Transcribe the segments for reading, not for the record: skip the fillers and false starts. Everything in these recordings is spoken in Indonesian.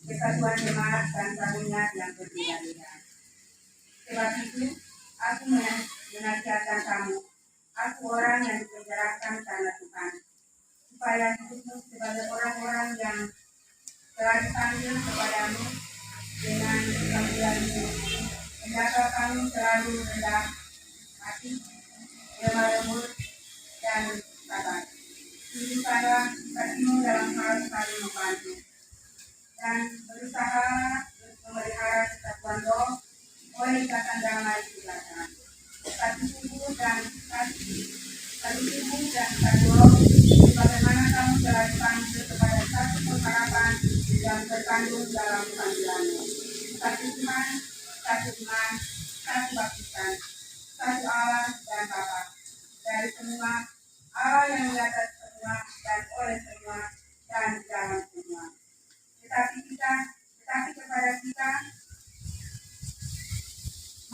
Kesatuan jemaat dan tahunnya yang berbeda-beda. Sebab itu, aku menasihatkan kamu, aku orang yang dipenjarakan karena Tuhan, supaya hidupmu sebagai orang-orang yang telah dipanggil kepadamu dengan panggilan itu. Hendaklah kamu selalu rendah hati, lemah lembut, dan sabar. Tunjukkanlah kasihmu dalam hal saling membantu, dan berusaha memelihara kesatuan roh oleh ikatan damai di belakang. Satu tubuh dan satu roh, sebagaimana kamu telah dipanggil kepada satu pengharapan yang terkandung dalam panggilanmu. Satu iman, satu baptisan, satu Allah dan Bapa dari semua, Allah yang di atas semua dan oleh semua dan di dalam semua. Tetapi kepada kita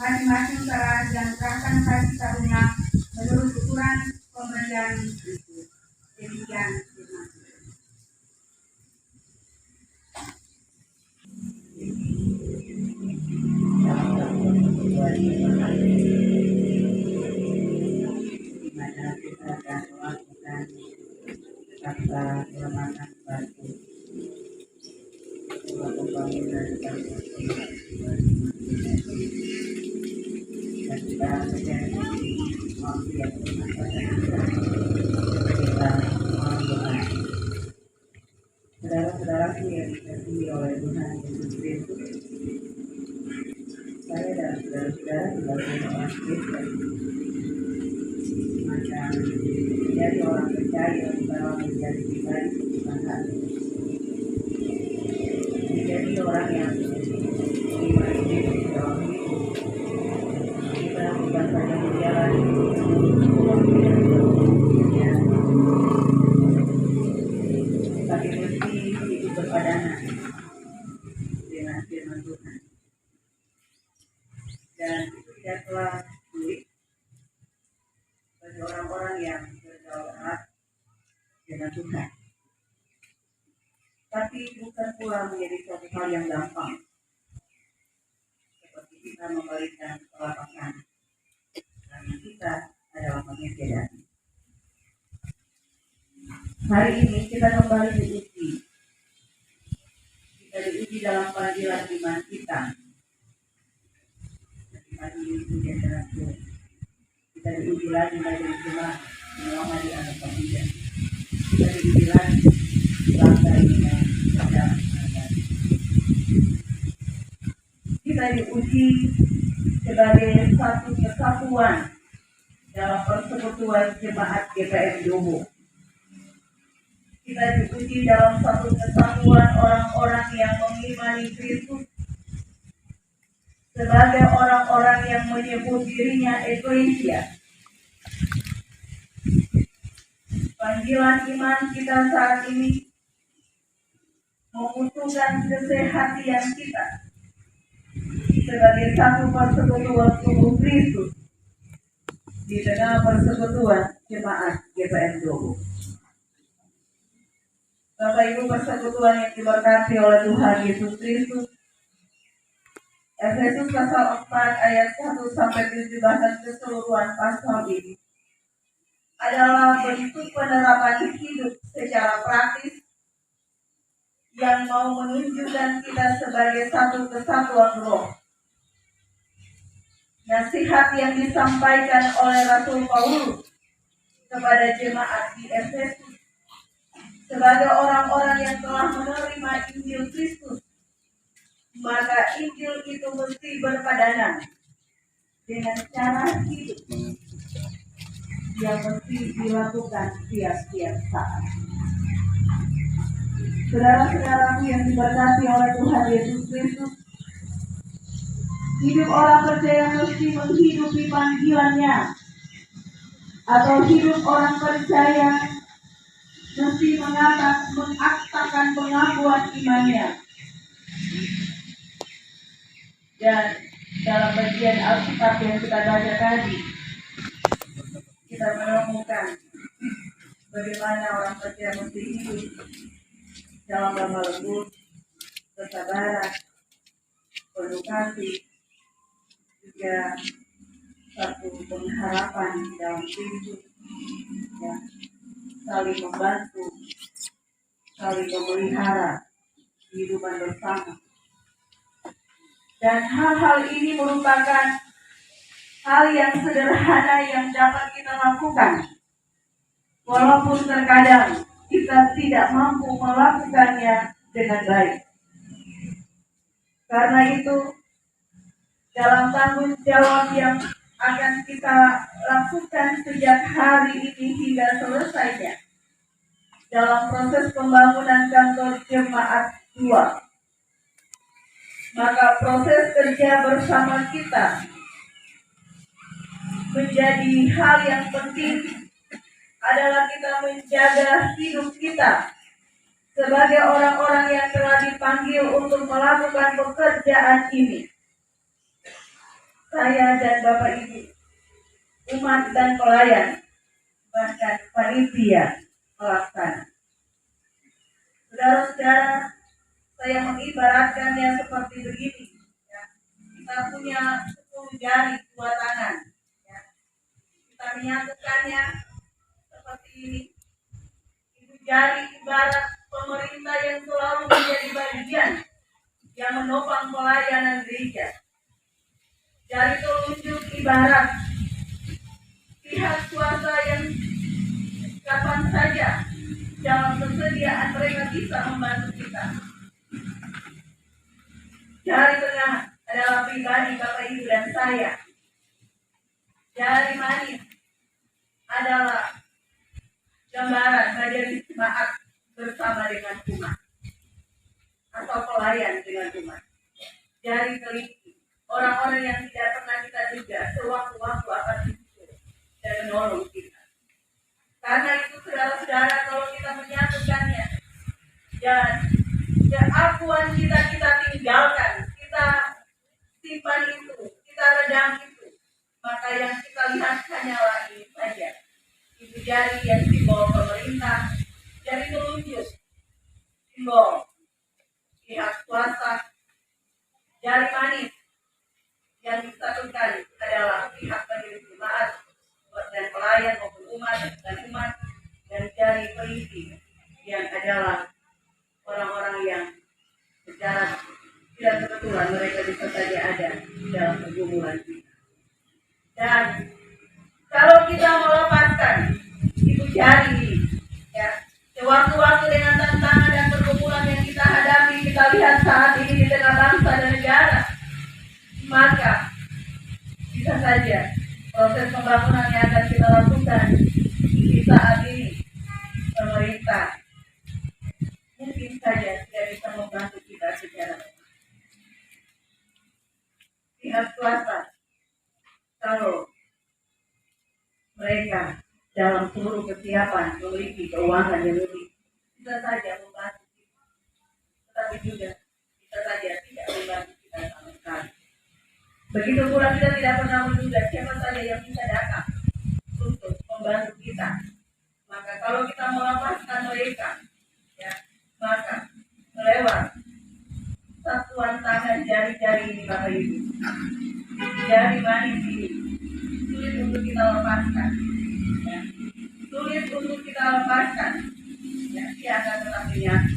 masing-masing telah dianugerahkan kasih karunia menurut ukuran pemberian Kristus. Demikian firman Tuhan. Di mana kita akan melakukan kata kelemahan batu pembangunan dan kita menjadi waktu yang kita mendoa. Saudara-saudaraku yang dikasihi oleh Tuhan Yesus Kristus, saya dan saudara-saudara sebagai orang Kristen maka menjadi orang percaya bahwa menjadi pribadi Tuhan, menjadi orang yang beriman Yesus dalam hidup. Kita bukan saja menjalani tapi mesti hidup berpadanan dengan firman Tuhan, dan itu tidaklah sulit bagi orang-orang yang bergaul erat dengan Tuhan, tapi bukan pula menjadi suatu hal yang gampang seperti kita memberikan telapak tangan karena kita adalah manusia daging. Hari ini kita kembali diuji. Kita diuji dalam panggilan iman kita. Hari ini sudah terakhir. Kita diuji lagi menjadi jemaat selama di anak panggilan. Kita diuji lagi bangsa ini yang sedang menghadapi. Kita diuji sebagai satu kesatuan dalam persekutuan jemaat GPM Jowo. Kita diuji dalam satu kesatuan orang-orang yang mengimani Kristus sebagai orang-orang yang menyebut dirinya eklesia. Panggilan iman kita saat ini membutuhkan kesehatan kita sebagai satu persekutuan tubuh Kristus di tengah persekutuan jemaat GPM Jowo. Bapak Ibu, persekutuan yang diberkati oleh Tuhan Yesus Kristus, Efesus pasal 4 ayat 1 sampai 7 bahkan keseluruhan pasal ini adalah bentuk penerapan hidup secara praktis yang mau menunjukkan kita sebagai satu kesatuan roh. Nasihat yang disampaikan oleh Rasul Paulus kepada jemaat di Efesus sebagai orang-orang yang telah menerima Injil Kristus, maka Injil itu mesti berpadanan dengan cara hidup yang mesti dilakukan tiap-tiap saat. Saudara-saudaraku yang diberkati oleh Tuhan Yesus Kristus, hidup orang percaya mesti menghidupi panggilannya, atau hidup orang percaya mesti mengaktakan pengakuan imannya. Dan dalam bagian Alkitab yang kita baca tadi, kita menemukan bagaimana orang percaya mesti hidup dalam lemah lembut, kesabaran, penuh kasih, juga satu pengharapan dalam hidup, ya, saling membantu, saling memelihara kehidupan bersama. Dan hal-hal ini merupakan hal yang sederhana yang dapat kita lakukan, walaupun terkadang kita tidak mampu melakukannya dengan baik. Karena itu, dalam tanggung jawab yang akan kita lakukan sejak hari ini hingga selesainya, dalam proses pembangunan kantor jemaat 2, maka proses kerja bersama kita menjadi hal yang penting adalah kita menjaga hidup kita sebagai orang-orang yang telah dipanggil untuk melakukan pekerjaan ini. Saya dan Bapak Ibu, umat dan pelayan, bahkan panitia pelaksana. Saudara-saudara, saya mengibaratkannya seperti begini. Ya. Kita punya 10 jari 2 tangan. Ya. Kita menyatukannya seperti ini. Itu jari ibarat pemerintah yang selalu menjadi bagian yang menopang pelayanan gereja. Jari telunjuk ibarat pihak swasta yang kapan saja dalam kesediaan mereka bisa membantu kita. Jari tengah adalah pribadi Bapak Ibu dan saya. Jari manis adalah gambaran majelis jemaat bersama dengan umat atau pelayan dengan umat. Jari teliti orang-orang yang tidak pernah kita duga sewaktu-waktu akan muncul dan menolong kita. Karena itu saudara-saudara, kalau kita menyatukannya dan keakuan kita tinggalkan, kita simpan itu, kita redam itu, maka yang kita lihat hanyalah ini saja. Itu jari yang simbol pemerintah, jari telunjuk simbol pihak swasta, jari manis yang disatukan adalah pihak majelis jemaat dan pelayan maupun umat, dan jari peliti yang adalah orang-orang yang secara tidak kebetulan mereka bisa saja ada dalam pergumulan kita. Dan kalau kita melepaskan itu jari ini, ya, sewaktu-waktu dengan tantangan dan pergumulan yang kita hadapi, kita lihat saat ini di tengah bangsa dan negara, maka bisa saja proses pembangunan yang akan kita lakukan di saat ini, pemerintah mungkin saja tidak bisa membantu kita secara pihak swasta. Kalau mereka dalam seluruh kesiapan memiliki keuangan yang lebih, bisa saja membantu kita, tetapi juga bisa saja tidak membantu kita sama sekali. Begitu pula kita tidak pernah menduga siapa saja yang bisa datang untuk membantu kita. Maka kalau kita melepaskan mereka, ya, maka melewat satuan tangan jari-jari ini Bapak Ibu. Jari manis ini sulit untuk kita lepaskan. Ya. Sulit untuk kita lepaskan. Ya, dia akan tetap menyatu.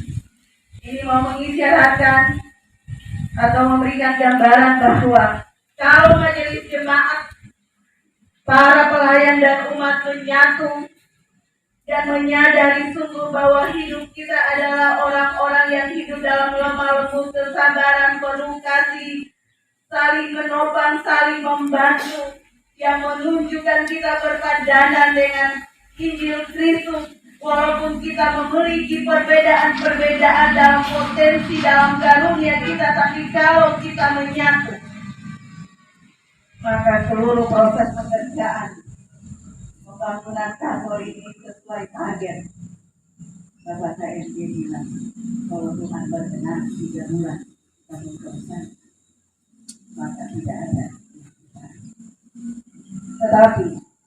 Ini mau mengisyaratkan atau memberikan gambaran bahwa kalau majelis jemaat, para pelayan dan umat menyatu dan menyadari sungguh bahwa hidup kita adalah orang-orang yang hidup dalam lemah lembut kesabaran, penuh kasih, saling menopang, saling membantu, yang menunjukkan kita berpadanan dengan Injil Kristus. Walaupun kita memiliki perbedaan-perbedaan dalam potensi, dalam karunia kita, tapi kalau kita menyatu, maka seluruh proses pekerjaan pembangunan kantor ini sesuai target. Bapak saya bilang, kalau Tuhan berkenan 3 bulan kamu selesai, maka tidak ada. Tetapi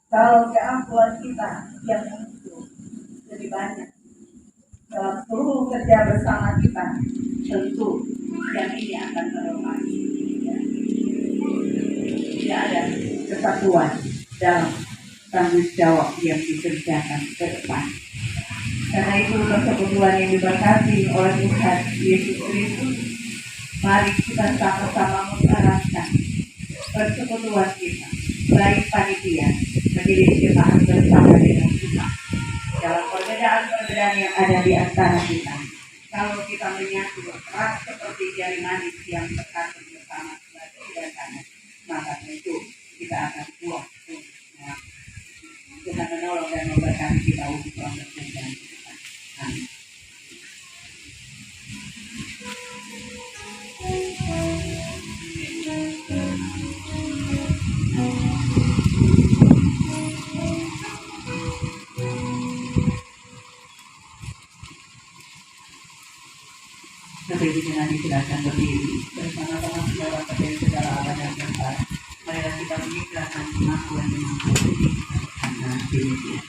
kalau keampuhan kita yang muncul lebih banyak dalam seluruh kerja bersama kita, tentu yang ini akan terlewati. Tidak ada kesatuan dalam tanggung jawab yang dikerjakan ke depan. Karena itu persekutuan yang diberkati oleh Tuhan Yesus Kristus, mari kita sama-sama mengarahkan persekutuan kita, baik panitia menjadi jemaat bersama dengan kita dalam perbedaan-perbedaan yang ada di antara kita. Kalau kita menyatu erat seperti jari manis yang terkasih bersama sebagai dasarnya, maka tentu kita akan kuat untuk Tuhan menolong dan memberkati kita untuk proses kerjaan kita. Amin. Bapak Ibu jangan disilakan berdiri bersama-sama saudara pada segala abad dan besar. Marilah kita mengikrarkan pengakuan dengan berdiri karena dirinya.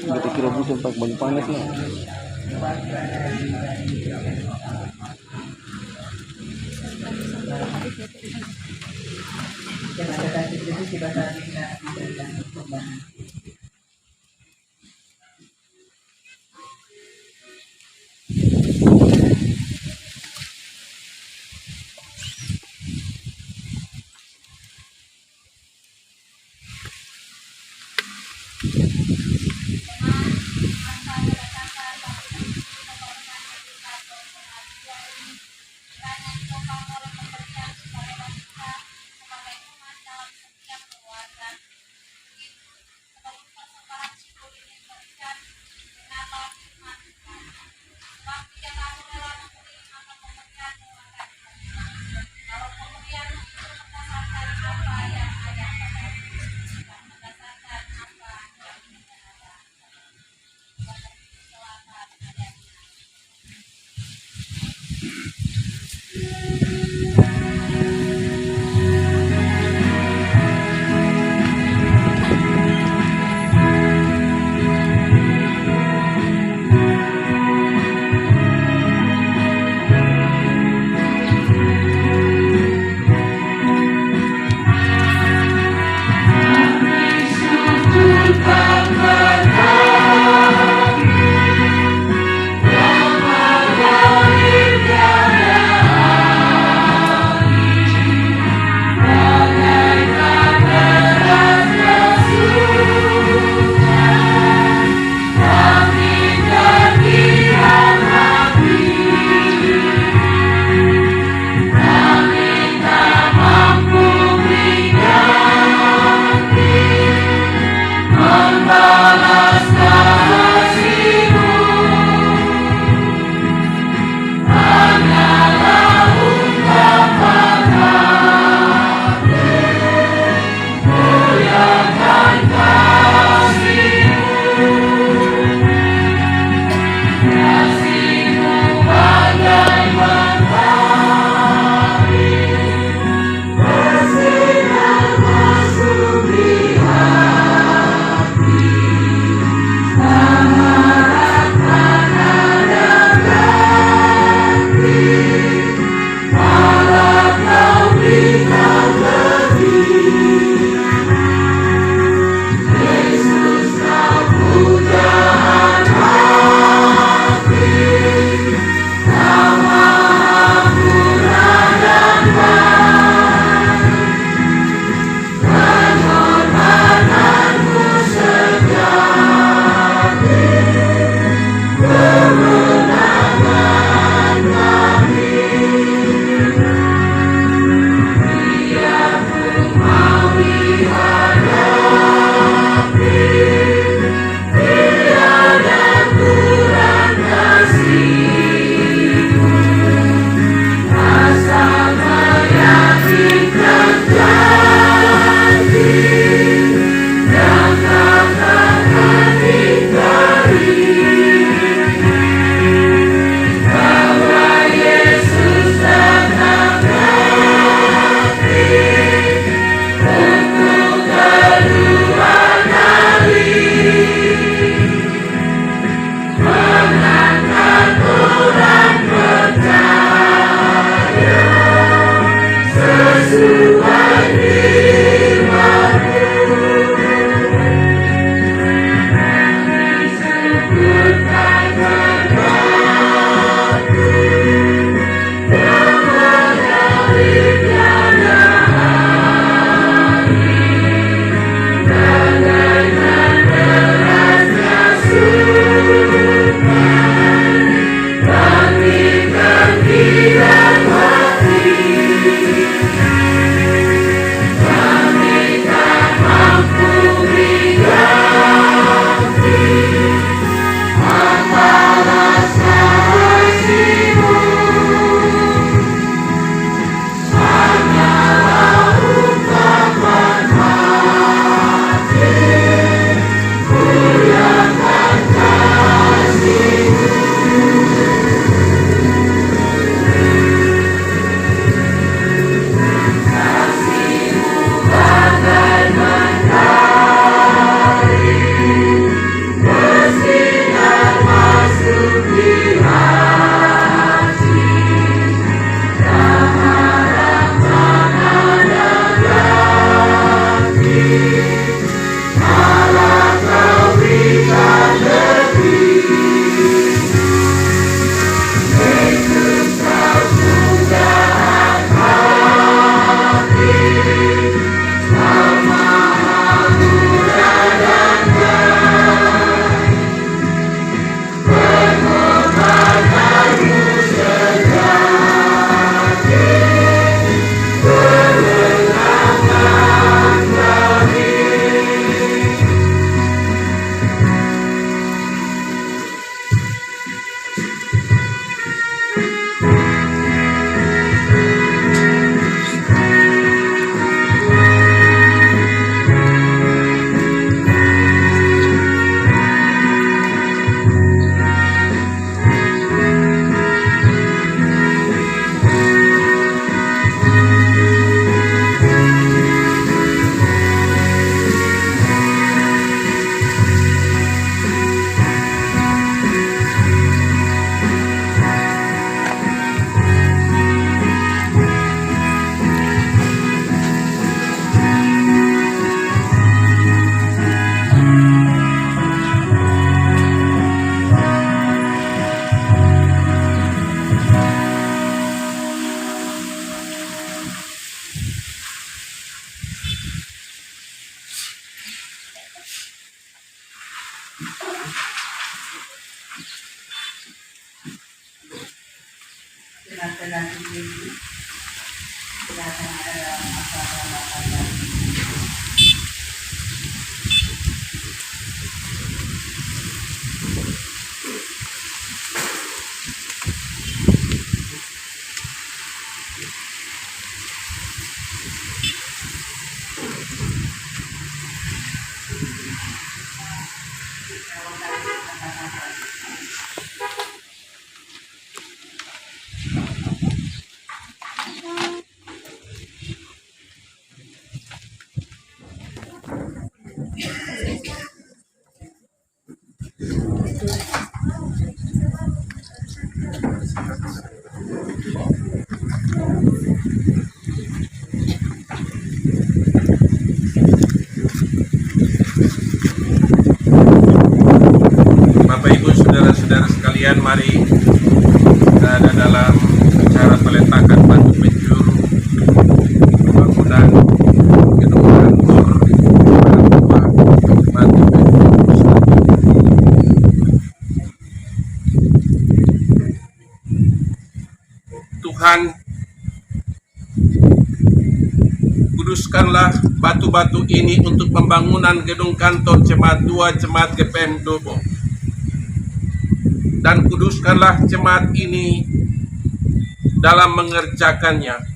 Kita kira musim pak banyak panas lah. telah diberi silakan ada apa-apa. Bapak Ibu saudara-saudara sekalian, mari kita ada dalam acara peletakan batu penjuru bangunan gedung kantor batu penjuru. Tuhan, kuduskanlah batu-batu ini untuk pembangunan gedung kantor Jemaat 2 Jemaat GPM Dobo. Dan kuduskanlah jemaat ini dalam mengerjakannya.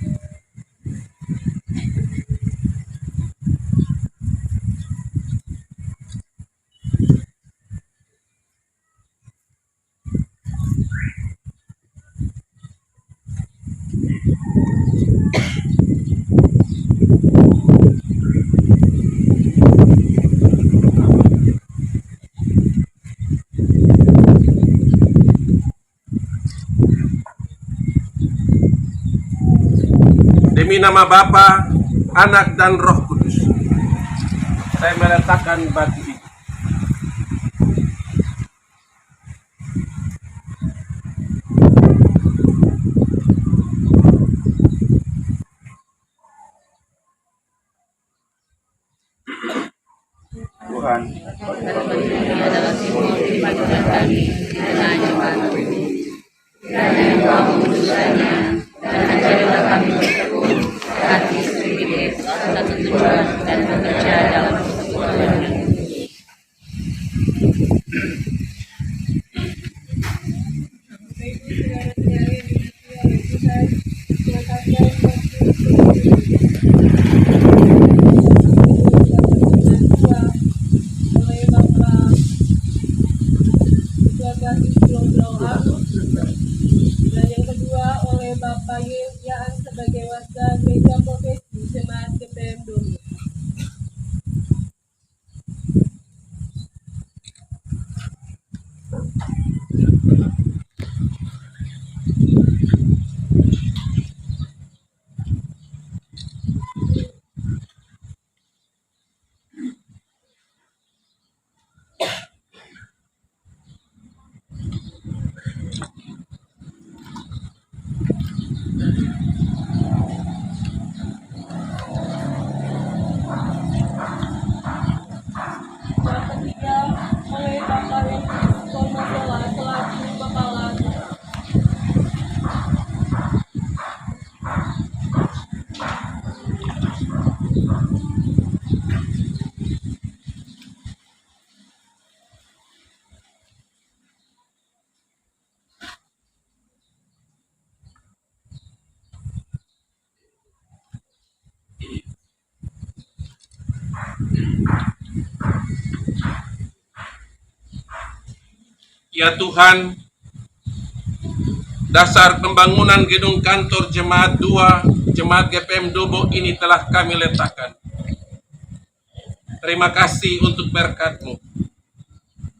Demi nama Bapa, Anak, dan Roh Kudus, saya meletakkan batu ini. Tuhan, adalah simbol kepatuhan kami dengan jemaat ini. Kiranya Engkau menguduskannya dan ajarilah kami bertekun hati sedikit satu tujuan dan bekerja dalam persekutuan yang tinggi. Dan yang kedua oleh Bapak Yaan sebagai Wasda Gereja Profesi Jemaat GPM Dobo. Yang ketiga oleh Bapak Wendy Kormasola selaku Kepala Ya Tuhan, dasar pembangunan gedung kantor Jemaat 2 Jemaat GPM Dobo ini telah kami letakkan. Terima kasih untuk berkat-Mu.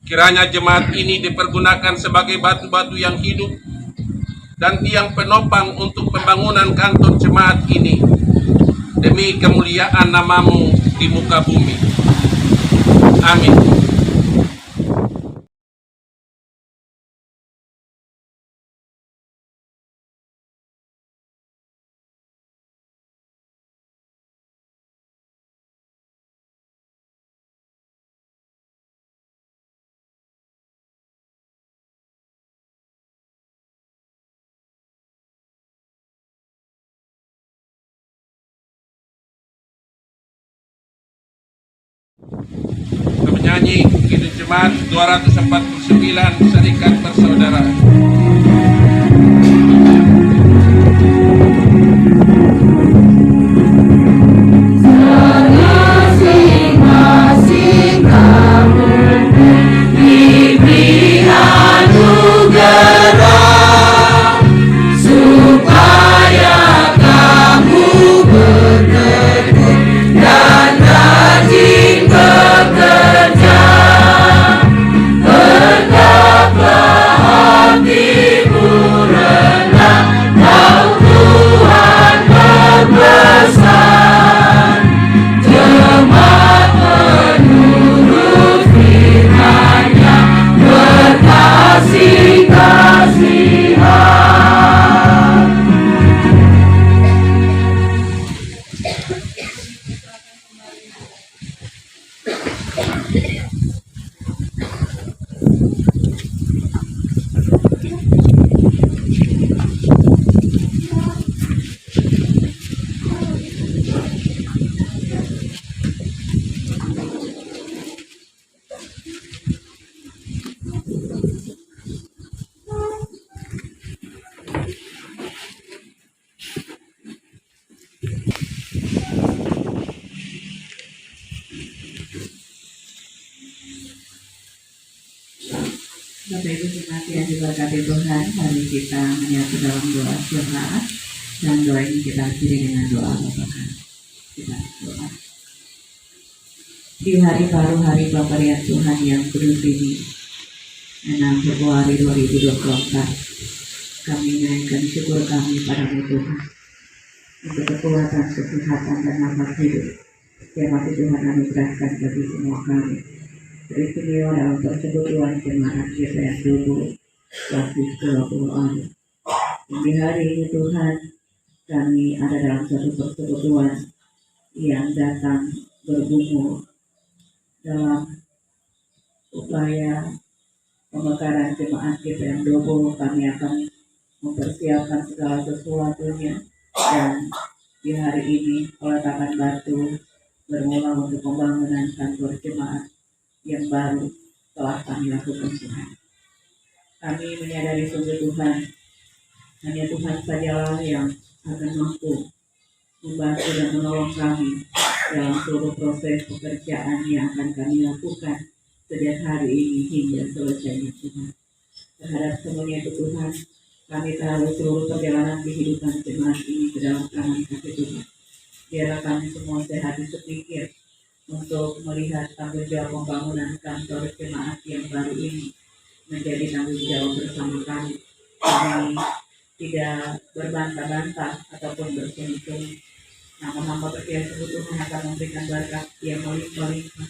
Kiranya jemaat ini dipergunakan sebagai batu-batu yang hidup dan tiang penopang untuk pembangunan kantor jemaat ini demi kemuliaan nama-Mu di muka bumi. Amin. Penyanyi Hidup Jemaat 249 Serikat Persaudaraan. Bapak Ibu jemaat yang diberkati Tuhan, mari kita menyatu dalam doa jemaat dan doa ini kita akhiri dengan doa Bapak. Kita doa. Di hari baru, hari pemberian Tuhan yang kudus ini, 6 Februari 2024, kami naikkan syukur kami padamu Tuhan untuk kekuatan, kesehatan, dan nafas hidup yang masih Tuhan anugerahkan bagi semua kami. Beristimewa dalam persekutuan jemaat GPS 20 Basis 20 di hari ini Tuhan, kami ada dalam satu persekutuan yang datang bergumul dalam upaya pemekaran jemaat GPM 20. Kami akan mempersiapkan segala sesuatunya, dan di hari ini peletakan batu bermula untuk pembangunan kantor jemaat yang baru telah kami lakukan Tuhan. Kami menyadari sungguh Tuhan, hanya Tuhan sajalah yang akan mampu membantu dan menolong kami dalam seluruh proses pekerjaan yang akan kami lakukan sejak hari ini hingga selesainya Tuhan. Terhadap semuanya itu Tuhan, kami tahu seluruh perjalanan kehidupan jemaat ini ke dalam tangan kasih Tuhan. Biarlah kami semua sehat sepikir untuk melihat tanggung jawab pembangunan kantor jemaat yang baru ini menjadi tanggung jawab bersama kami. Kami tidak berbantah-bantah ataupun bersungguh-sungguh. Nama-nama percaya sungguh Tuhan akan memberikan berkat yang melimpah-limpah.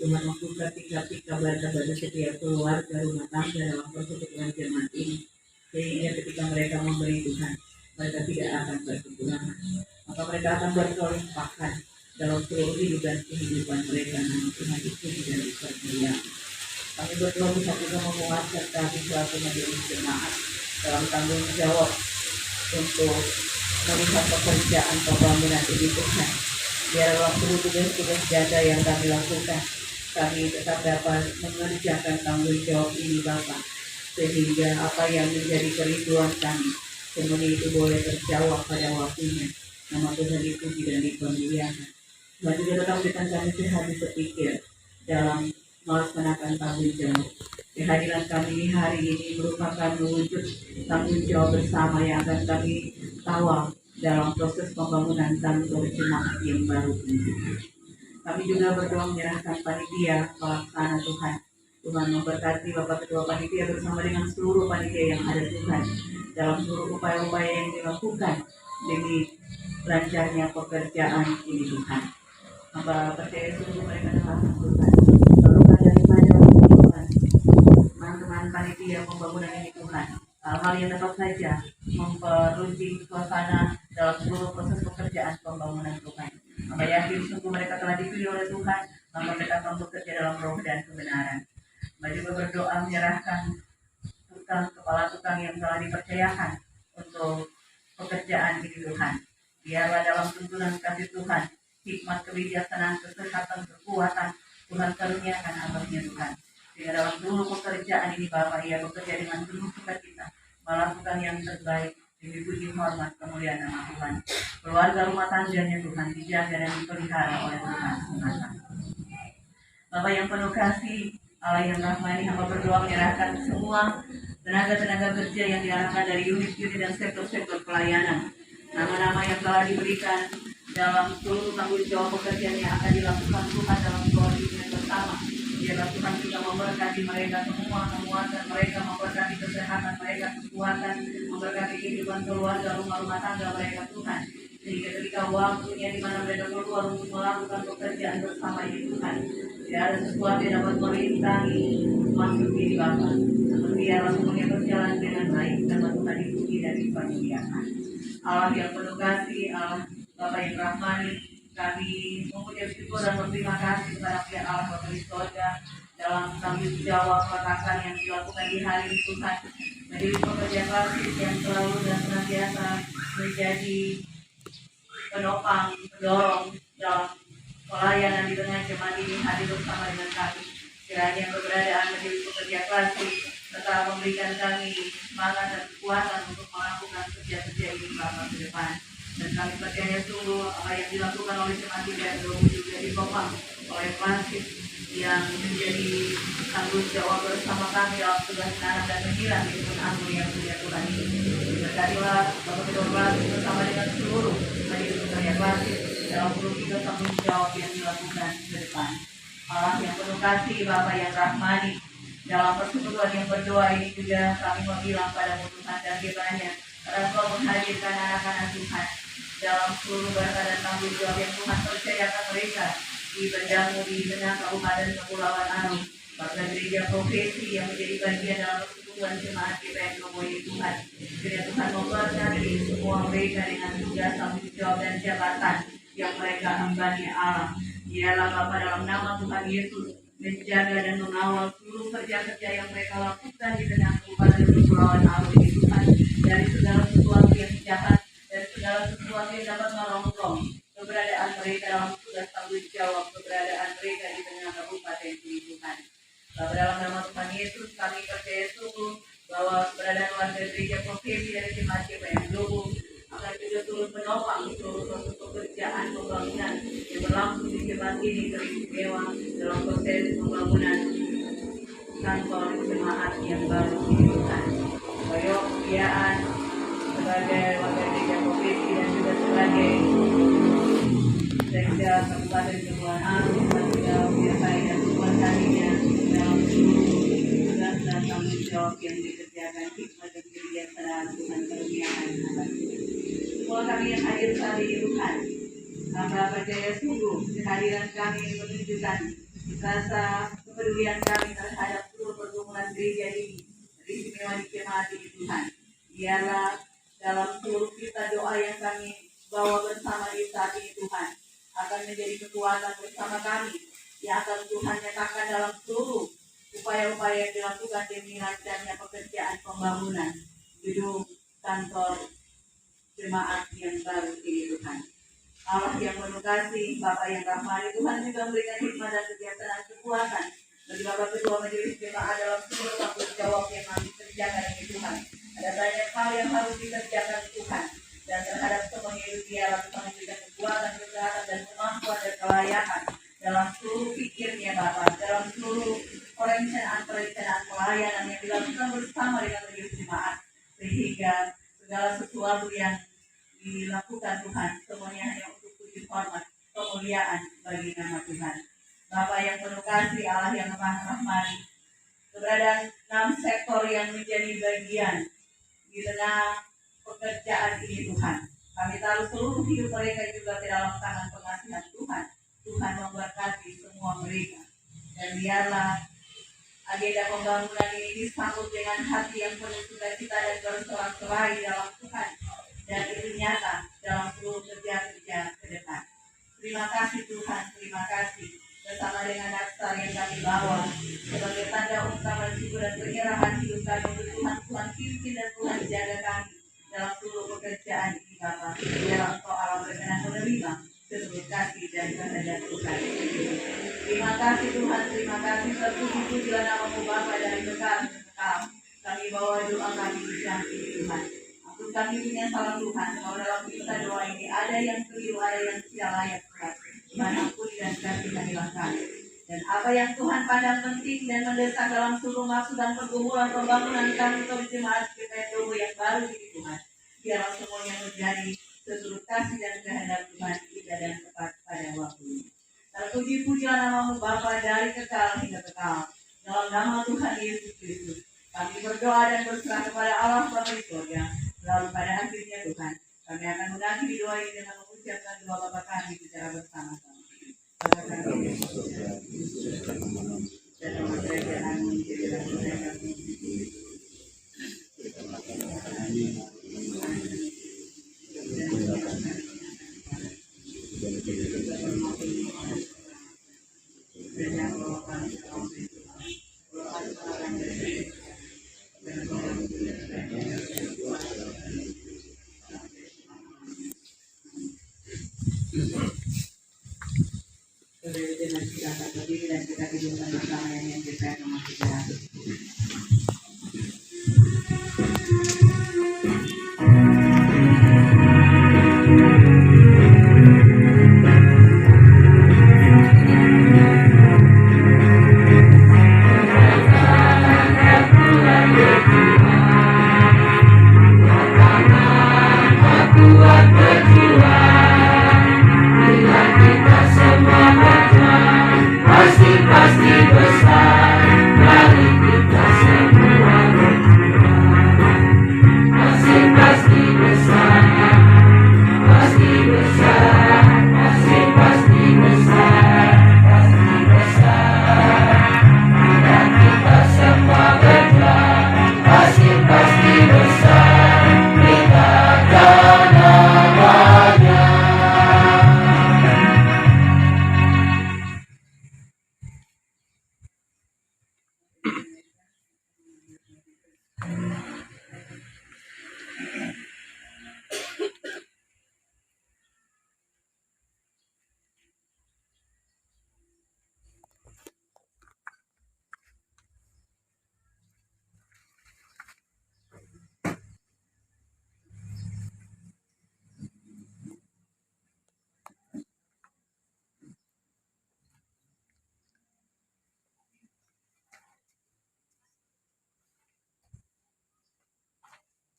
Tuhan membuka pika-pika berkat bagi setiap keluarga rumah tangga dalam persekutuan jemaat ini, sehingga ketika mereka memberi Tuhan, mereka tidak akan berkekurangan, maka mereka akan berkelimpahan dalam seluruh hidup dan kehidupan mereka. Nama Tuhan itu tidak dipercaya. Kami berdoa bisa juga menguatkan kami selaku majelis jemaat dalam tanggung jawab untuk melihat pekerjaan pembangunan ini Tuhan. Biarlah seluruh tugas-tugas jaga yang kami lakukan, kami tetap dapat mengerjakan tanggung jawab ini Bapa, sehingga apa yang menjadi kerinduan kami semuanya itu boleh terjawab pada waktunya. Nama Tuhan itu tidak dipermuliakan. Dan juga tetap berikan kami sehat sepikir dalam melaksanakan tanggung jawab. Kehadiran kami di hari ini merupakan wujud tanggung jawab bersama yang akan kami kawal dalam proses pembangunan kantor jemaat yang baru ini. Kami juga berdoa menyerahkan panitia pelaksana Tuhan. Tuhan memberkati Bapak Ketua Panitia bersama dengan seluruh panitia yang ada Tuhan dalam seluruh upaya-upaya yang dilakukan demi lancarnya pekerjaan ini Tuhan. Hamba percaya sungguh mereka telah Tuhan. Berkat daripada Tuhan, teman-teman panitia pembangunan ini Tuhan, hal yang dapat saja memperuncing suasana dalam seluruh proses pekerjaan pembangunan Tuhan. Hamba yakin sungguh mereka telah dipilih oleh Tuhan, maka mereka akan bekerja dalam roh dan kebenaran. Hamba juga berdoa menyerahkan kepala tukang yang telah dipercayakan untuk pekerjaan ini Tuhan. Biarlah dalam tuntunan kasih Tuhan, hikmat, kebijaksanaan, kesehatan, kekuatan, Tuhan karuniakan abahnya Tuhan. Sehingga dalam seluruh pekerjaan ini Bapak, ia bekerja dengan penuh sukacita, melakukan yang terbaik, demi puji hormat kemuliaan nama Tuhan. Keluarga rumah tangganya Tuhan dijaga dan dipelihara oleh Tuhan semata. Bapak yang penuh kasih, Allah yang rahmani, hamba berdoa menyerahkan semua tenaga-tenaga kerja yang diarahkan dari unit-unit dan sektor-sektor pelayanan. Nama-nama yang telah diberikan dalam seluruh tanggung jawab pekerjaan yang akan dilakukan Tuhan dalam koordinasi bersama. Biarlah Tuhan juga memberkati mereka semua, menguatkan mereka, memberkati kesehatan mereka, kekuatan, memberkati kehidupan keluarga, rumah-rumah tangga mereka Tuhan. Sehingga ketika waktunya di mana mereka keluar untuk melakukan pekerjaan bersama ini Tuhan, tidak ada sesuatu yang dapat merintangi masuk diri Bapa. Biarlah semuanya berjalan dengan baik, karena Tuhan dipuji dan dipermuliakan. Allah yang penuh kasih, Allah Bapa yang rahmani, kami mengucap syukur dan berterima kasih kepada pihak Allah Bapa di Sorga dalam tanggung jawab peletakan yang dilakukan di hari ini Tuhan, menjadi pekerja klasik yang selalu dan senantiasa menjadi penopang, pendorong dalam pelayanan di tengah jemaat ini hadir bersama dengan kami. Kiranya keberadaan menjadi pekerja klasik tetap memberikan kami semangat dan kekuatan untuk melakukan kerja-kerja ini Bapak ke depan. Dan kami percaya sungguh apa yang dilakukan oleh jemaat tidak juga ditopang oleh klasik yang menjadi tanggung jawab bersama kami dalam tugas menanam dan menyiram di kebun anggur yang sudah Tuhan ini. Berkatilah Bapak Ketua Klasik bersama dengan seluruh hadir pekerja klasik dalam perusahaan tanggung jawab yang dilakukan ke depan. Allah yang penuh kasih, Bapa yang rahmani, dalam persekutuan yang berdoa ini juga kami membilang pada Tuhan dan kiranya Engkau menghadirkan anak-anak Tuhan dalam seluruh berkat dan tanggung jawab yang Tuhan percayakan mereka di Bendamu, di tengah Kabupaten Kepulauan Aru, bahkan gereja profesi yang menjadi bagian dalam persekutuan jemaat GPM Lobo ini Tuhan. Kiranya Tuhan memberkati semua mereka dengan tugas tanggung jawab dan jabatan yang mereka embani Allah. Ialah Bapa dalam nama Tuhan Yesus menjaga dan mengawal seluruh kerja-kerja yang mereka lakukan di tengah Kabupaten Kepulauan Aru ini Tuhan, dari segala sesuatu yang jahat dan segala sesuatu yang dapat merongrong keberadaan mereka dalam tugas tanggung jawab keberadaan mereka di tengah kabupaten ini Tuhan. Bapak dalam nama Tuhan Yesus kami percaya sungguh bahwa keberadaan warga gereja profesi dari jemaat GPM Lobo akan juga turut menopang seluruh proses pekerjaan pembangunan yang berlangsung di jemaat ini teristimewa dalam proses pembangunan kantor jemaat yang baru ini Tuhan. Baik kemuliaan sebagai warga gereja profesi dan juga sebagai gereja Kabupaten Kepulauan Aru dan juga biasanya dan keluarganya dalam seluruh tugas dan tanggung jawab yang dikerjakan hikmat dan kebijaksanaan Tuhan karuniakan semua kami yang hadir saat ini Tuhan. Hamba percaya sungguh kehadiran kami menunjukkan rasa kepedulian kami terhadap seluruh pergumulan gereja ini, istimewa di jemaat ini Tuhan. Biarlah dalam seluruh kita doa yang kami bawa bersama di saat ini Tuhan akan menjadi kekuatan bersama kami yang akan Tuhan nyatakan dalam seluruh upaya-upaya yang dilakukan demi lancarnya pekerjaan pembangunan gedung kantor jemaat yang baru ini Tuhan. Allah yang penuh kasih, Bapa yang rahmani, Tuhan juga memberikan hikmat dan kebijaksanaan kekuatan bagi Bapak Ketua Majelis Jemaat dalam seluruh tanggung jawab yang kami kerjakan ini Tuhan. Ada banyak hal yang harus dikerjakan Tuhan, dan terhadap semuanya itu biarlah Tuhan memberikan kekuatan, kesehatan dan kemampuan dan kelayakan dalam seluruh pikirnya Bapak, dalam seluruh perencanaan pelayanan yang dilakukan bersama dengan Majelis Jemaat, sehingga segala sesuatu yang dilakukan Tuhan semuanya hanya untuk puji hormat kemuliaan bagi nama Tuhan. Bapa yang penuh kasih, Allah yang rahmani, keberadaan 6 sektor yang menjadi bagian di tengah pekerjaan ini Tuhan. Kami tahu seluruh hidup mereka juga di dalam tangan pengasihan Tuhan. Tuhan memberkati semua mereka, dan biarlah agenda pembangunan ini disambut dengan hati yang penuh sukacita dan bersorak-sorai dalam Tuhan, dan itu nyata dalam seluruh kerja-kerja ke depan. Terima kasih Tuhan, terima kasih. Bersama dengan dasar yang kami bawa sebagai tanda ungkapan syukur dan penyerahan hidup kami untuk Tuhan. Tuhan pimpin dan Tuhan jaga kami dalam seluruh pekerjaan ini Bapa. Biarlah Engkau Allah berkenan menerima seluruh kasih dan kehendak Tuhan. Terima kasih Tuhan, terima kasih terpuji-pujilah nama-Mu Bapa dari kekal ke kekal. Kami bawa doa kami di Tuhan. Ampun kami dengan salah Tuhan, kalau dalam kita doa ini ada yang keliru, ada yang tidak layak Tuhan. Tuhan ampuni dan kasih kamilah kami. Dan apa yang Tuhan pandang penting dan mendesak dalam seluruh maksud dan pergumulan pembangunan kami untuk jemaat PPTU yang baru ini Tuhan. Biarlah semuanya menjadi seturut kasih dan kehendak Tuhan kita dan tepat pada waktu ini. Terpuji-pujilah nama-Mu Bapa dari kekal hingga kekal. Dalam nama Tuhan Yesus Kristus, kami berdoa dan berserah kepada Allah Bapa di surga. Lalu pada akhirnya Tuhan, kami akan mengakhiri doa ini dengan mengucapkan doa Bapa kami secara bersama-sama. Bapa kami yang di surga, dan nama kerajaan-Mu dijadilah kami. Dengan silakan berdiri dan kita hidupkan bersama yang kita nomor 300.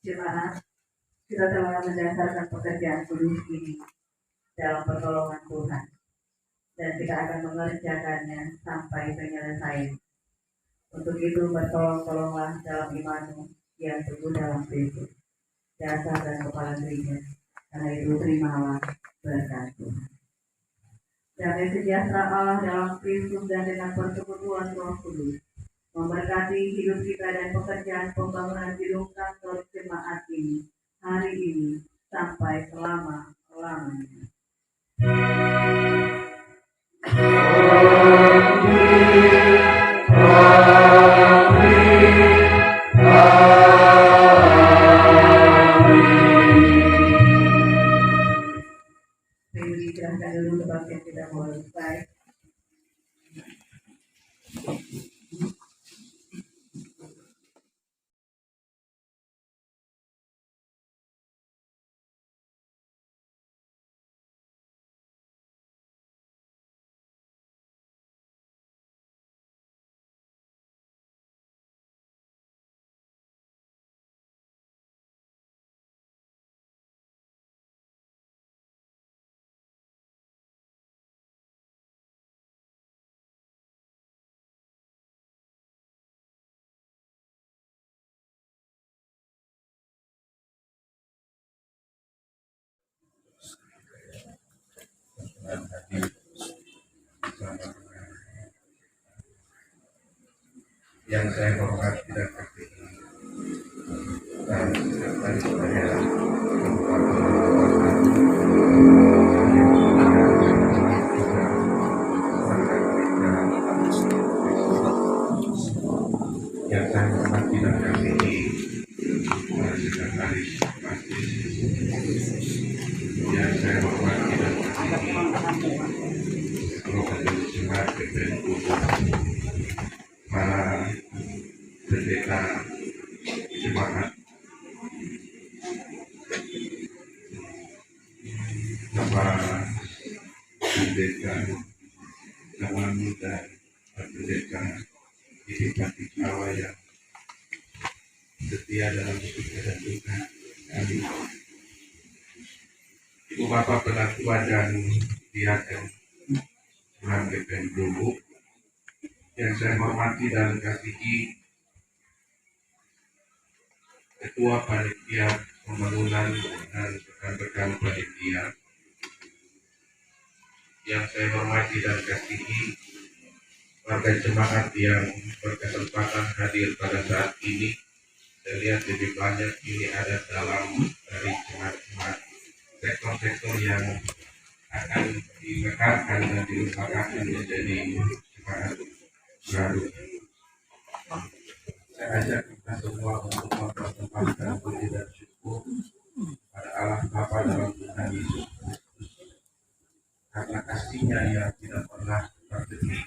Jemaat, kita telah mendasarkan pekerjaan kudus ini dalam pertolongan Tuhan, dan kita akan mengerjakannya sampai penyelesaian. Untuk itu bertolong-tolonglah dalam imanmu yang teguh dalam Kristus, dasar dan kepala gereja. Karena itu terimalah berkat Tuhan. Damai sejahtera Allah dalam Kristus dan dengan persekutuan Roh Kudus memberkati hidup kita dan pekerjaan pembangunan gedung kantor jemaat ini hari ini sampai selama-lamanya. Dikerahkan dulu kebaktian kita mulai. Baik. Yang saya hormati dan kasih dan sekretaris saya yang saya hormati dan kasih sekretaris yang saya hormati dan kasih pendeta kami dan pendeta Dipati Jawa yang setia dalam suka dan duka kami. Ibu Bapak Penatua dan Diaken Seram GPM Blubuk yang saya hormati dan kasihi Ketua Panitia Pembangunan dan rekan-rekan panitia yang saya hormati dan kasihi warga jemaat yang berkesempatan hadir pada saat ini. Saya lihat lebih banyak ini ada dalam dari jemaat-jemaat sektor-sektor yang akan dimekarkan dan dilupakan menjadi jemaat baru. Saya ajak kita semua untuk mempersembahkan puji dan syukur pada Allah Bapa dalam Tuhan Yesus Kristus karena kasih-Nya yang tidak pernah berhenti.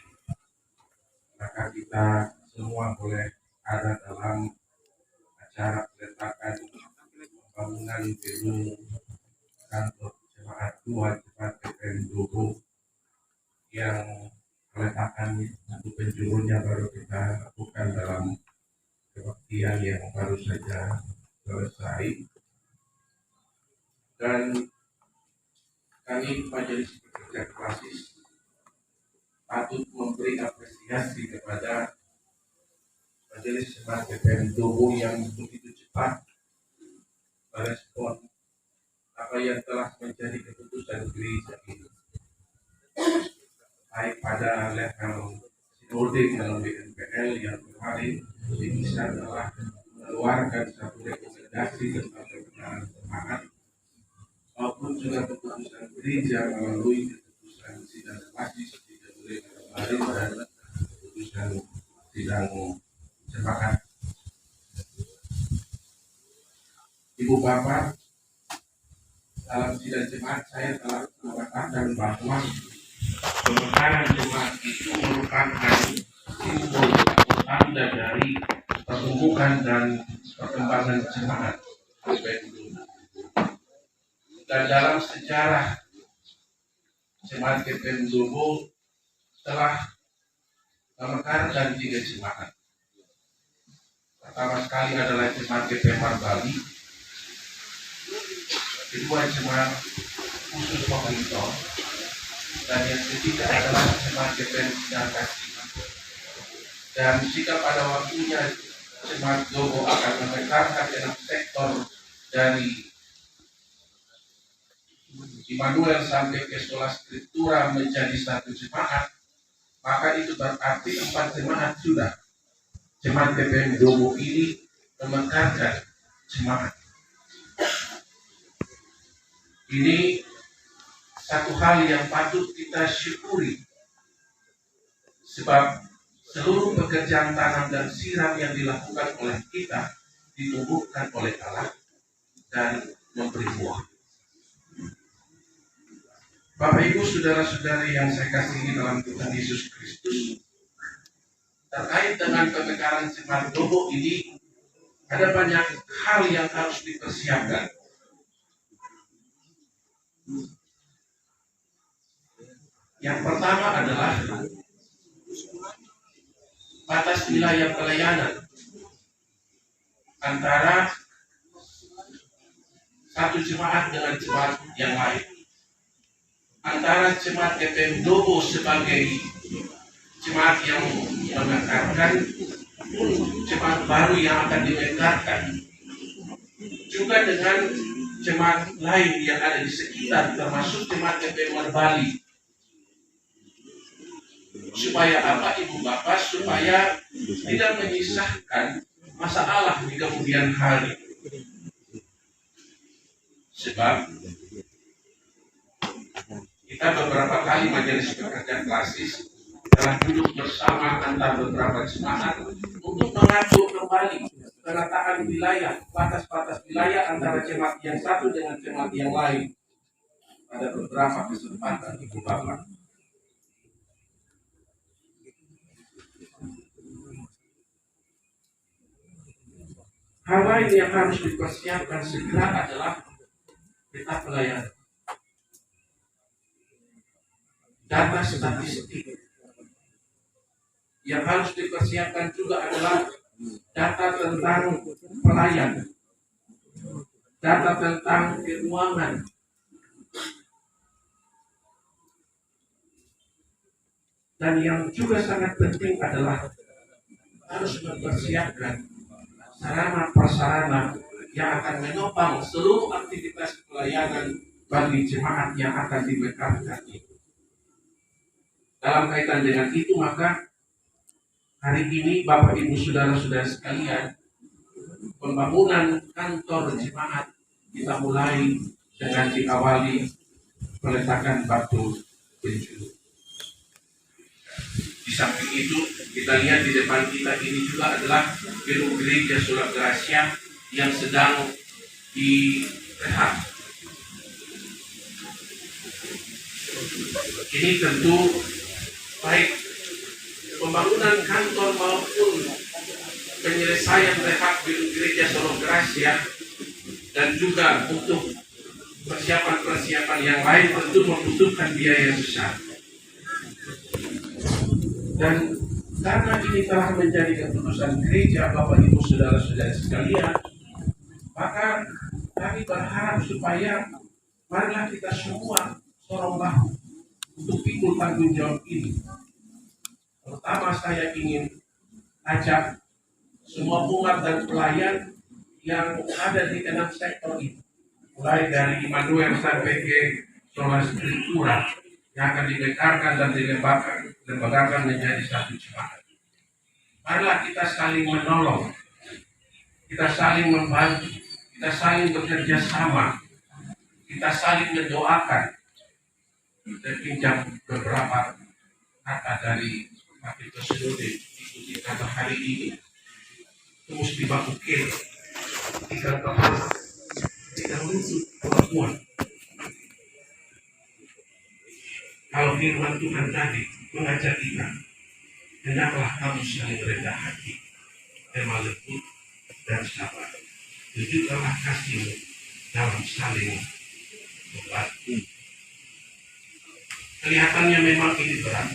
Maka kita semua boleh ada dalam acara peletakan pembangunan gedung kantor jemaat tua jemaat GPM Blubuk yang peletakan untuk penjurunya baru kita lakukan dalam kebaktian yang baru saja selesai. Dan kami Majelis Pekerja Klasis patut memberi apresiasi kepada Majelis Jemaat GPM Blubuk yang begitu cepat merespon apa yang telah menjadi keputusan gereja ini, baik pada level sinode dalam BNPL yang kemarin bisa telah mengeluarkan satu rekomendasi tentang pembenahan jemaat, maupun juga keputusan gereja melalui keputusan sidang klasis tidak boleh kemarin dan keputusan sidang jemaat. Ibu Bapak, dalam sidang jemaat saya telah mengatakan bahwa pemekaran jemaat itu merupakan simbol tanda dari pertumbuhan dan perkembangan jemaat. Dan dalam sejarah jemaat GPM Blubuk telah memekarkan 3 jemaat. Pertama sekali adalah jemaat GPM Marbali, kedua jemaat khusus Pemerintor, dan yang ketiga adalah jemaat GPM Sidang Kasih. Dan jika pada waktunya jemaat Blubuk akan memekarkan 6 sektor dari Immanuel sampai ke Sekolah Skriptura menjadi 1 jemaat, maka itu berarti 4 jemaat sudah. Jemaat GPM Blubuk ini memekarkan jemaat. Ini satu hal yang patut kita syukuri, sebab seluruh pekerjaan tanam dan siram yang dilakukan oleh kita ditumbuhkan oleh Allah dan memberi buah. Bapak Ibu saudara-saudari yang saya kasihi dalam Tuhan Yesus Kristus, terkait dengan pemekaran jemaat Blubuk ini ada banyak hal yang harus dipersiapkan. Yang pertama adalah batas wilayah pelayanan antara satu jemaat dengan jemaat yang lain. Antara jemaat GPM Blubuk sebagai jemaat yang memekarkan jemaat baru yang akan dimekarkan, juga dengan jemaat lain yang ada di sekitar, termasuk jemaat GPM Marbali. Supaya apa, Ibu Bapak? Supaya tidak menyisahkan masalah di kemudian hari. Sebab kita beberapa kali Majelis Pekerja Klasis telah duduk bersama antar beberapa jemaat untuk mengatur kembali penataan wilayah, batas-batas wilayah antara jemaat yang satu dengan jemaat yang lain pada beberapa kesempatan, Ibu Bapak. Hal lain yang harus dipersiapkan segera adalah peta pelayanan. data statistik. Yang harus dipersiapkan juga adalah data tentang pelayan, data tentang keuangan, dan yang juga sangat penting adalah harus mempersiapkan sarana prasarana yang akan menopang seluruh aktivitas pelayanan bagi jemaat yang akan dibekalkan itu. Dalam kaitan dengan itu, maka hari ini Bapak Ibu Saudara-saudara sekalian, pembangunan kantor jemaat kita mulai dengan diawali peletakan batu penjuru. Di samping itu, kita lihat di depan kita ini juga adalah gedung gereja Sola Gracia yang sedang direhab. Ini tentu baik pembangunan kantor maupun penyelesaian rehab gedung gereja Sola Gracia dan juga untuk persiapan-persiapan yang lain tentu membutuhkan biaya besar. Dan karena ini telah menjadi keputusan gereja Bapak Ibu Saudara-saudara sekalian, maka kami berharap supaya marilah kita semua sorong bahu untuk ikut tanggung jawab ini. Pertama, saya ingin ajak semua umat dan pelayan yang ada di 6 sektor ini, mulai dari Immanuel sampai ke Sola Scriptura, yang akan dibekarkan dan dilembagakan menjadi satu jemaat. Marilah kita saling menolong, kita saling membantu, kita saling bekerja sama, kita saling mendoakan. Dan pinjam beberapa kata dari Kapito Sinode ikuti kata hari ini, terus dibakukir, tidak paham, tidak lutut kelakuan. Kalau firman Tuhan tadi mengajak kita, hendaklah kamu saling rendah hati, lemah lembut dan sabar. Tunjukkanlah kasihmu dalam saling membantu. Kelihatannya memang ini berat,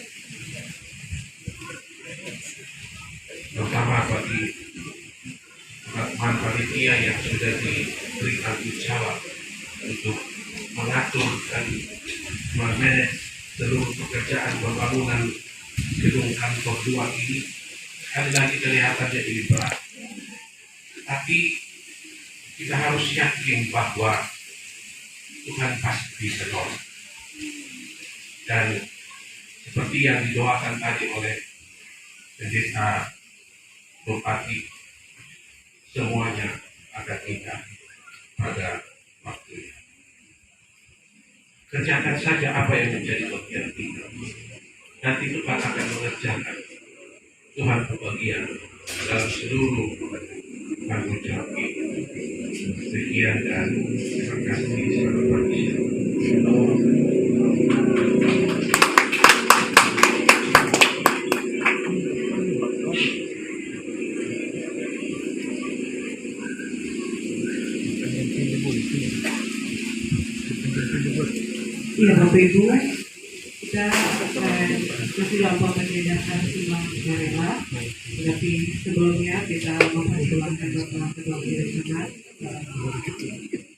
terutama bagi teman panitia yang sudah diberi tanggung jawab untuk mengatur dan memanage seluruh pekerjaan pembangunan gedung kantor 2 ini. Sekali lagi kelihatannya ini berat, tapi kita harus yakin bahwa Tuhan pasti menolong. Dan seperti yang didoakan tadi oleh pendeta Bupati, semuanya akan indah pada waktunya. Kerjakan saja apa yang menjadi bagian kita. Nanti Tuhan akan mengerjakan. Tuhan kebagian dalam seluruh tanggung jawab kita. Sekian dan terima kasih. Selamat pagi. Ya Bapak Ibu, kita masih dalam penyedahan simak sukarela, tapi sebelumnya kita mempersilahkan Bapak Ketua Gereja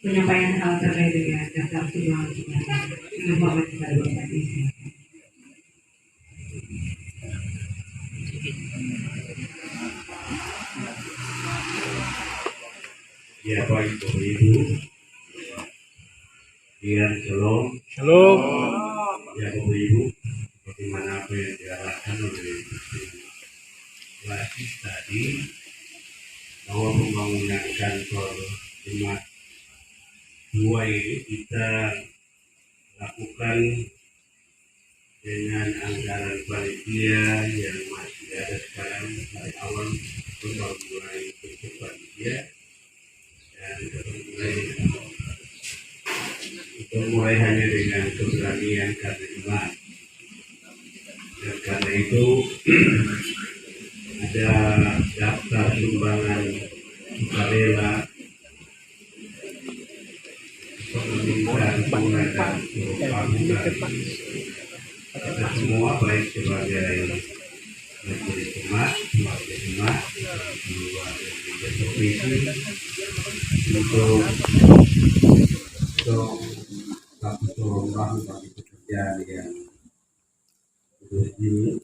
penyampaian hal terkait dengan daftar sumbangan jemaat dengan hormat kepada Bapak Isi. Ya baik Bapak Ibu, ya shalom. Shalom. Ya Bapak Ibu, bagaimana apa yang diarahkan oleh Wasis tadi, bahwa pembangunan kantor jemaat 2 ini kita lakukan dengan anggaran panitia yang masih ada sekarang dari awal mulai bentuk panitia dan mulai hanya dengan keberanian karena iman. Dan karena itu ada daftar sumbangan sukarela untuk meminta dukungan dan pembangunan. Kita kita semua baik sebagai majelis jemaat, keluarga jemaat, keluarga profesi untuk satu tolong bahu bagi pekerjaan yang terus ini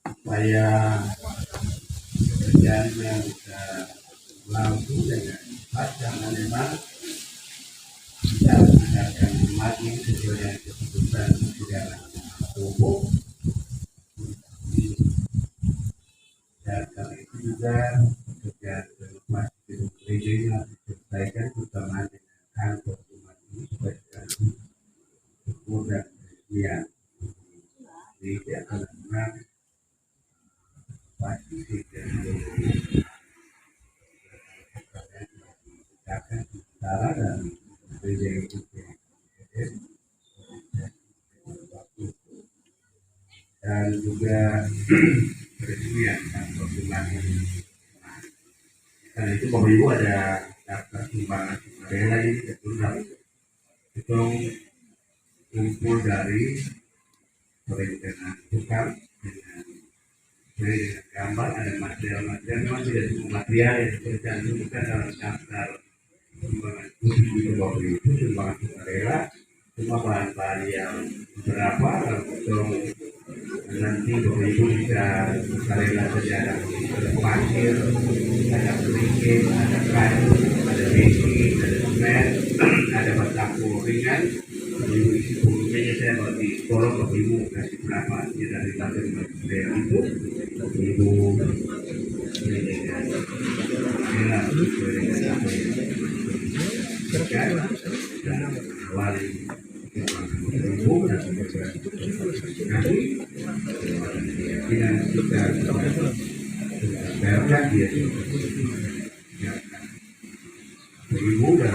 supaya pekerjaannya bisa langsung dengan cepat karena memang kita akan mati sesuai yang disebutkan di dalam tubuh. Dan karena itu juga pekerjaan terlepas di gereja ini harus diselesaikan terutama dengan kantor umat ini supaya syukur dan kemudian gereja akan menang pasti dan akan secara dan gereja itu dan juga peresmian kantor umat ini. Karena itu Bapak Ibu ada daftar sumbangan sukarela ini tertunda hitung kumpul dari perencanaan tukar dengan gambar, ada material-material, memang tidak semua material yang tercantumkan dalam daftar sumbangan khusus untuk Bapak Ibu sumbangan sukarela cuma bahan-bahan yang berapa untuk nanti Bapak Ibu bisa sukarela saja ada pasir, ada kerikil, ada kayu, ada besi, ada semen, ada bataku ringan. Bapak Ibu isi volumenya saya bagi tolong Bapak Ibu kasih berapa ya dari daftar material itu Bapak Ibu ini dengan rela sesuai dengan apa yang diberikan dan awali Ibu dan kami keyakinan kita bayarkan dia Ibu dan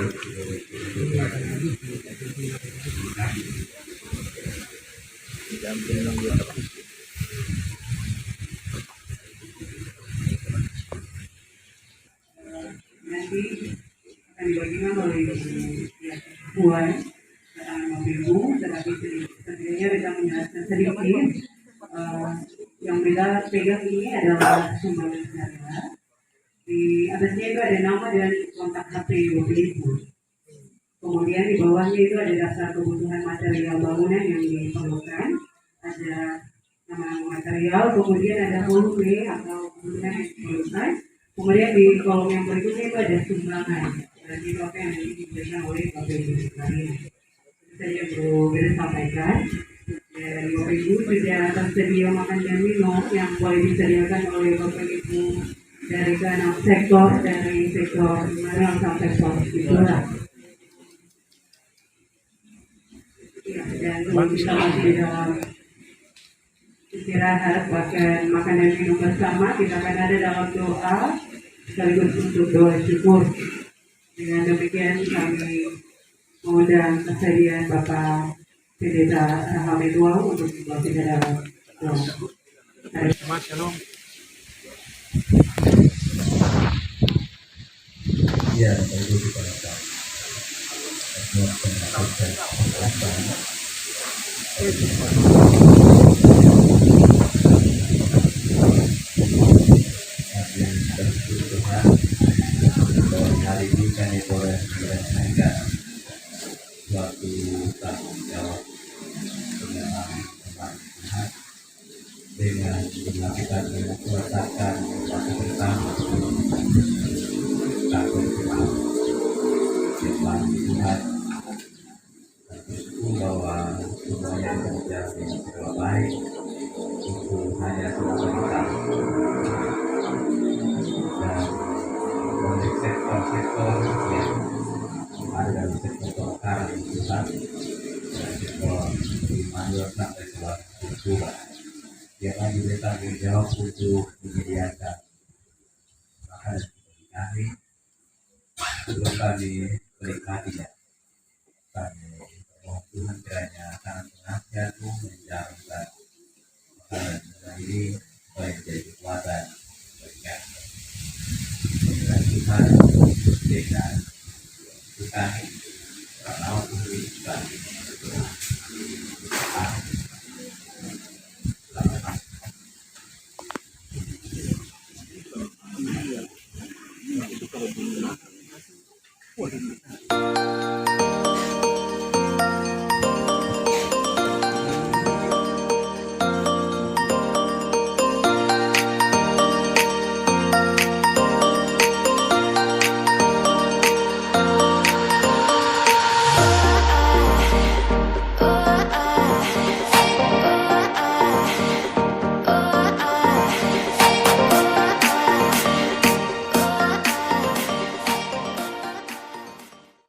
nanti akan dibagikan oleh Puan Ibu, tetapi tentunya kita menjelaskan sedikit yang beda pegang ini adalah sumbangan sukarela. Di atasnya itu ada nama dan kontak HP Bapak Ibu. Kemudian di bawahnya itu ada daftar kebutuhan material bangunan yang diperlukan, ada nama material, kemudian ada volume atau bangunan yang diperlukan. Kemudian di kolom yang berikutnya itu ada sumbangan. Berarti itu apa yang nanti diberikan oleh Bapak Ibu sekalian. Itu saja perlu kita sampaikan. Dan Bapak Ibu juga tersedia makan dan minum yang boleh disediakan oleh Bapak Ibu dari keenam sektor, dari sektor menengah sampai sektor itulah. Ya, dan kalau kita masih di dalam istirahat bahkan makan dan minum bersama, kita akan ada dalam doa sekaligus untuk doa syukur. Dengan demikian kami mengundang kesediaan Bapak Pendeta Hamid Wau untuk membawa kita dalam doa. Shalom. ya Bapak Ibu kita dapat hari ini kami boleh merasakan suatu tanggung jawab dengan melakukan meletakkan waktu pertama takut Tuhan Tuhan dan bersyukur bahwa semuanya terjadi secara baik itu hanya sebentar dan oleh sektor-sektor yang ada dalam sektor golkar di pusat dan sektor di Mandur sampai keluar kultura yang juga tanggung jawab untuk menyediakan bahkan kami sebelum kami menikmatinya kami mohon Tuhan kiranya tangan penasihatmu menjalankan makanan ini supaya menjadi kekuatan bagi kami. Dengan Tuhan dengan Tuhan kami merawat kami. Amin. Wah,